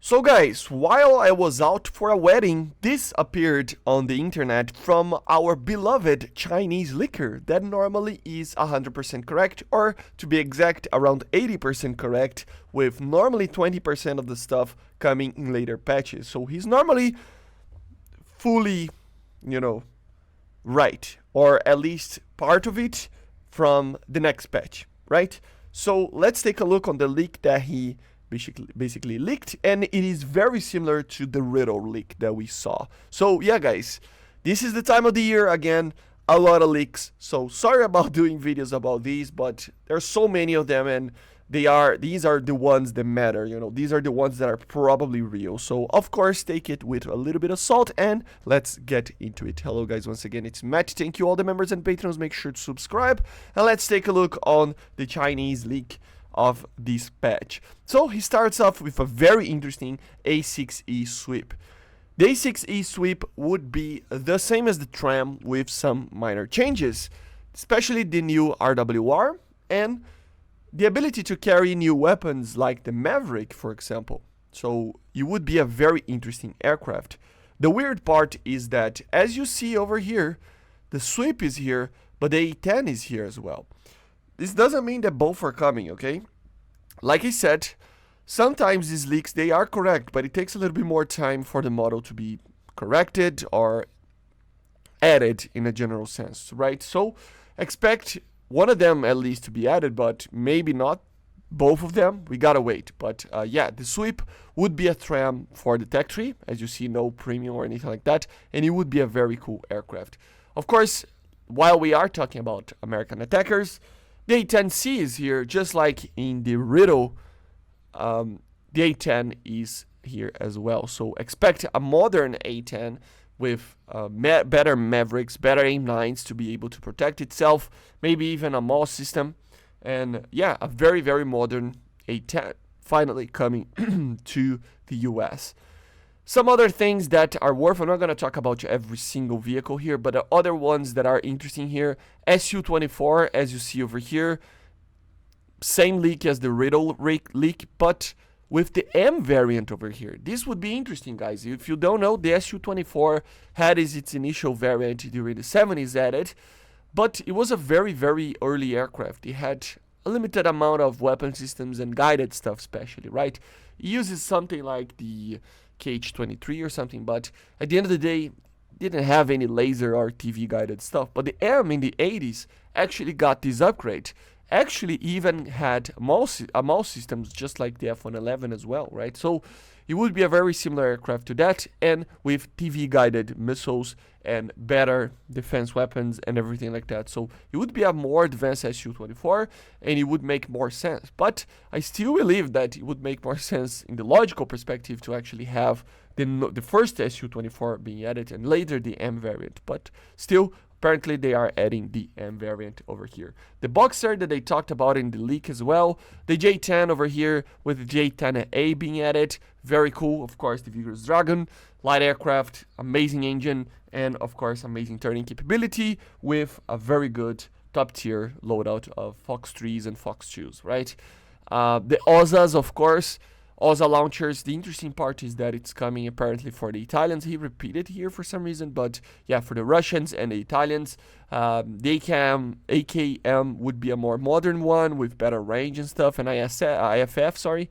So guys, while I was out for a wedding, this appeared on the internet from our beloved Chinese leaker that normally is 100% correct, or to be exact, around 80% correct, with normally 20% of the stuff coming in later patches. So he's normally fully, right, or at least part of it from the next patch, right? So let's take a look on the leak that he basically leaked, and it is very similar to the RIDDLE leak that we saw. So yeah guys, this is the time of the year again, a lot of leaks, so sorry about doing videos about these, but there's so many of them, and these are the ones that matter, these are the ones that are probably real. So of course take it with a little bit of salt, and let's get into it. Hello guys, once again it's Matt. Thank you all the members and patrons, make sure to subscribe, and let's take a look on the Chinese leak of this patch. So he starts off with a very interesting A-6E SWIP. The A-6E SWIP would be the same as the tram with some minor changes, especially the new RWR and the ability to carry new weapons like the MatAWG, for example. So it would be a very interesting aircraft. The weird part is that, as you see over here, the SWIP is here, but the A-10 is here as well. This doesn't mean that both are coming, okay? Like I said, sometimes these leaks, they are correct, but it takes a little bit more time for the model to be corrected or added in a general sense, right? So expect one of them at least to be added, but maybe not both of them. We gotta wait. But yeah, the SWIP would be a tram for the tech tree, as you see, no premium or anything like that, and it would be a very cool aircraft. Of course, while we are talking about American attackers, the A-10C is here, just like in the RIDDLE. The A-10 is here as well. So expect a modern A-10 with better MatAWGs, better AIM-9s to be able to protect itself, maybe even a MAW system, and yeah, a very, very modern A-10 finally coming to the US. Some other things that are worth, I'm not going to talk about every single vehicle here, but the other ones that are interesting here, SU-24, as you see over here, same leak as the RIDDLE leak, but with the M variant over here. This would be interesting, guys. If you don't know, the SU-24 had its initial variant during the 70s added, but it was a very, very early aircraft. It had a limited amount of weapon systems and guided stuff especially, right? It uses something like the KH-23 or something, but at the end of the day, didn't have any laser or TV guided stuff. But the M in the 80s actually got this upgrade. Actually even had MAW systems just like the F-111 as well, right? So it would be a very similar aircraft to that, and with TV guided missiles and better defense weapons and everything like that. So it would be a more advanced SU-24, and it would make more sense. But I still believe that it would make more sense in the logical perspective to actually have the first SU-24 being added and later the M variant. But still, apparently they are adding the M variant over here. The Boxer that they talked about in the leak as well. The J-10 over here with the J-10A being added. Very cool. Of course, the Vigorous Dragon. Light aircraft, amazing engine, and of course amazing turning capability with a very good top tier loadout of Fox 3s and Fox 2s, right? The OZAs, of course. OZA launchers, the interesting part is that it's coming apparently for the Italians. He repeated here for some reason, but yeah, for the Russians and the Italians, the AKM would be a more modern one with better range and stuff, and IFF, sorry,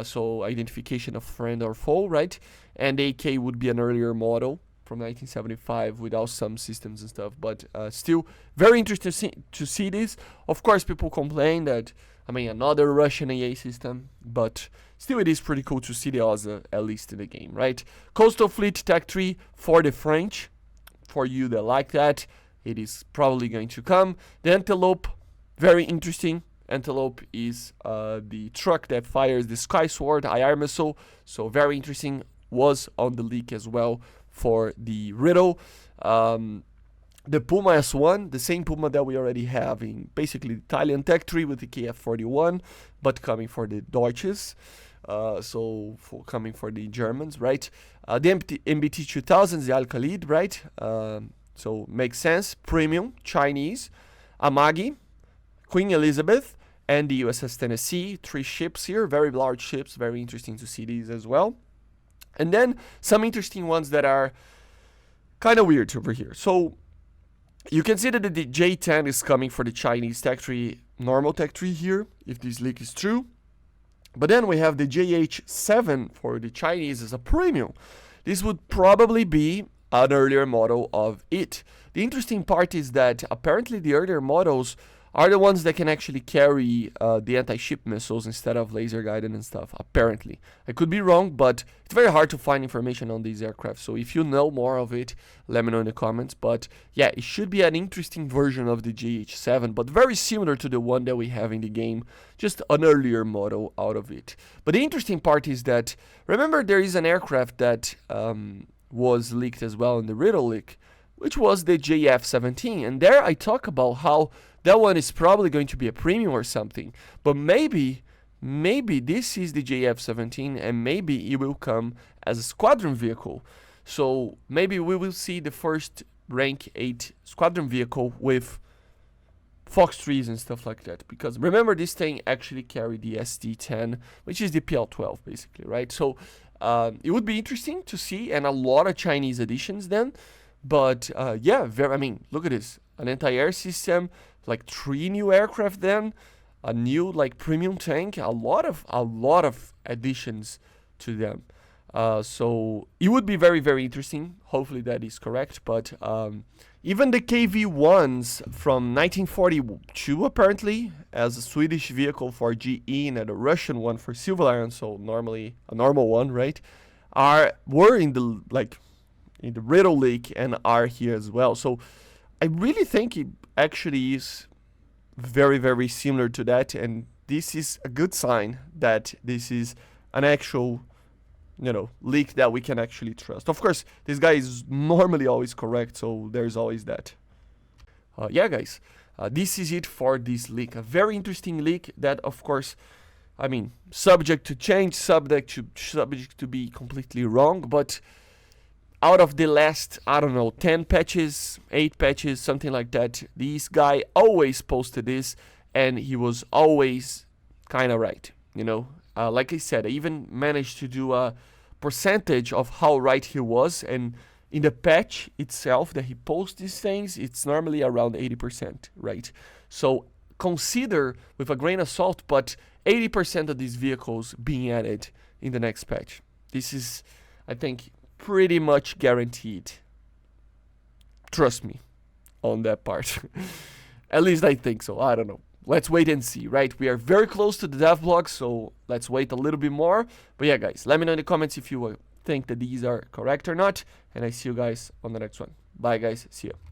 so identification of friend or foe, right? And the AK would be an earlier model from 1975 without some systems and stuff, but still very interesting to see this. Of course, people complain that, I mean, another Russian AA system, but still it is pretty cool to see the OZA at least in the game, right? Coastal Fleet Tech 3 for the French. For you that like that, it is probably going to come. The Antelope, very interesting. Antelope is the truck that fires the Sky Sword IR missile, so very interesting. Was on the leak as well for the RIDDLE. The Puma S1, the same Puma that we already have in basically the Italian tech tree with the KF-41, but coming for the Deutsches, coming for the Germans, right? The MBT-2000s, the Al-Khalid, right? So makes sense. Premium, Chinese, MatAWG, Queen Elizabeth, and the USS Tennessee. 3 ships here, very large ships, very interesting to see these as well. And then some interesting ones that are kind of weird over here. So you can see that the J-10 is coming for the Chinese tech tree, normal tech tree here, if this leak is true. But then we have the JH7 for the Chinese as a premium. This would probably be an earlier model of it. The interesting part is that apparently the earlier models are the ones that can actually carry the anti-ship missiles instead of laser guided and stuff, apparently. I could be wrong, but it's very hard to find information on these aircraft. So if you know more of it, let me know in the comments. But yeah, it should be an interesting version of the JH7, but very similar to the one that we have in the game, just an earlier model out of it. But the interesting part is that, remember there is an aircraft that was leaked as well in the RIDDLE leak, which was the JF-17. And there I talk about how that one is probably going to be a premium or something. But maybe this is the JF-17 and maybe it will come as a squadron vehicle. So maybe we will see the first rank 8 squadron vehicle with Fox trees and stuff like that. Because remember, this thing actually carried the SD-10, which is the PL-12 basically, right? So it would be interesting to see, and a lot of Chinese additions then. But yeah, I mean, look at this. An anti-air system, like 3 new aircraft then, a new like premium tank, a lot of additions to them. So it would be very, very interesting. Hopefully that is correct. But even the KV-1s from 1942 apparently, as a Swedish vehicle for GE and a Russian one for Silver Lion, so normally a normal one, right? Were in the in the RIDDLE leak and are here as well. So I really think it actually is very, very similar to that, and this is a good sign that this is an actual, you know, leak that we can actually trust. Of course, this guy is normally always correct, so there's always that. Yeah, guys, this is it for this leak. A very interesting leak that, of course, I mean, subject to change, subject to be completely wrong, but out of the last, I don't know, 10 patches, 8 patches, something like that, this guy always posted this, and he was always kind of right, you know. Like I said, I even managed to do a percentage of how right he was, and in the patch itself that he posts these things, it's normally around 80%, right? So consider with a grain of salt, but 80% of these vehicles being added in the next patch. This is, I think, pretty much guaranteed. Trust me on that part. At least I think so. I don't know. Let's wait and see, right? We are very close to the dev blog, so let's wait a little bit more. But yeah, guys, let me know in the comments if you think that these are correct or not. And I see you guys on the next one. Bye, guys. See ya.